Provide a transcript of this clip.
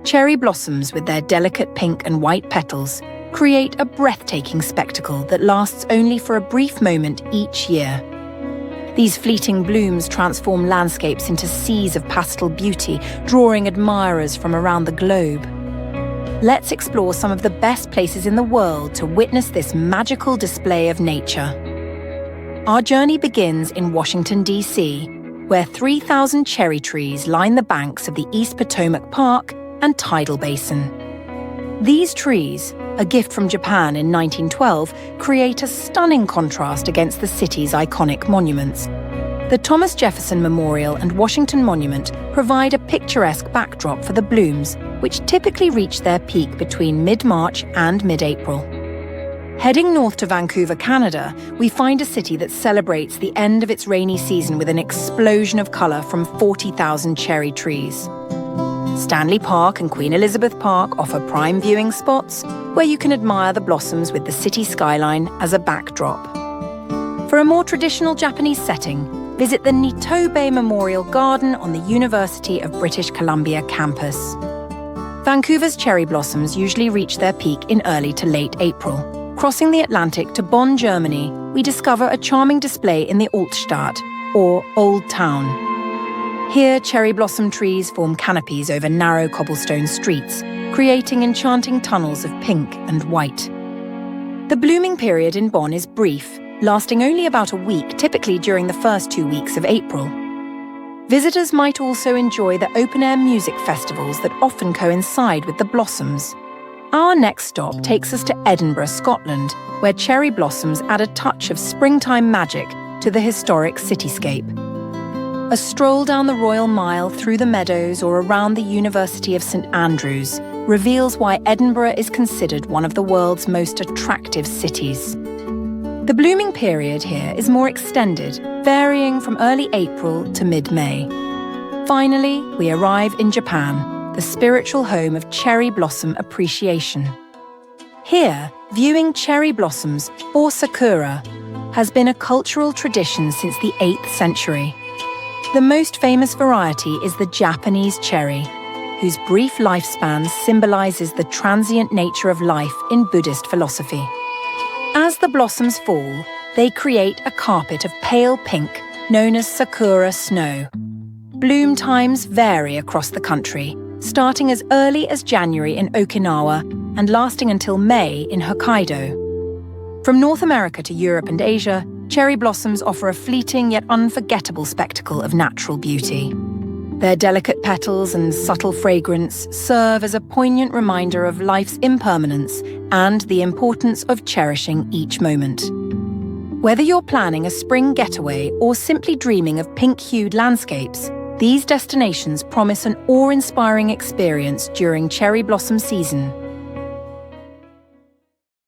Cherry blossoms with their delicate pink and white petals create a breathtaking spectacle that lasts only for a brief moment each year. These fleeting blooms transform landscapes into seas of pastel beauty, drawing admirers from around the globe. Let's explore some of the best places in the world to witness this magical display of nature. Our journey begins in Washington, D.C., where 3,000 cherry trees line the banks of the East Potomac Park and tidal basin. These trees, a gift from Japan in 1912, create a stunning contrast against the city's iconic monuments. The Thomas Jefferson Memorial and Washington Monument provide a picturesque backdrop for the blooms, which typically reach their peak between mid-March and mid-April. Heading north to Vancouver, Canada, we find a city that celebrates the end of its rainy season with an explosion of colour from 40,000 cherry trees. Stanley Park and Queen Elizabeth Park offer prime viewing spots where you can admire the blossoms with the city skyline as a backdrop. For a more traditional Japanese setting, visit the Nitobe Memorial Garden on the University of British Columbia campus. Vancouver's cherry blossoms usually reach their peak in early to late April. Crossing the Atlantic to Bonn, Germany, we discover a charming display in the Altstadt, or Old Town. Here, cherry blossom trees form canopies over narrow cobblestone streets, creating enchanting tunnels of pink and white. The blooming period in Bonn is brief, lasting only about a week, typically during the first 2 weeks of April. Visitors might also enjoy the open-air music festivals that often coincide with the blossoms. Our next stop takes us to Edinburgh, Scotland, where cherry blossoms add a touch of springtime magic to the historic cityscape. A stroll down the Royal Mile through the meadows or around the University of St Andrews reveals why Edinburgh is considered one of the world's most attractive cities. The blooming period here is more extended, varying from early April to mid-May. Finally, we arrive in Japan, the spiritual home of cherry blossom appreciation. Here, viewing cherry blossoms, or sakura, has been a cultural tradition since the 8th century. The most famous variety is the Japanese cherry, whose brief lifespan symbolizes the transient nature of life in Buddhist philosophy. As the blossoms fall, they create a carpet of pale pink known as sakura snow. Bloom times vary across the country, starting as early as January in Okinawa and lasting until May in Hokkaido. From North America to Europe and Asia, cherry blossoms offer a fleeting yet unforgettable spectacle of natural beauty. Their delicate petals and subtle fragrance serve as a poignant reminder of life's impermanence and the importance of cherishing each moment. Whether you're planning a spring getaway or simply dreaming of pink-hued landscapes, these destinations promise an awe-inspiring experience during cherry blossom season.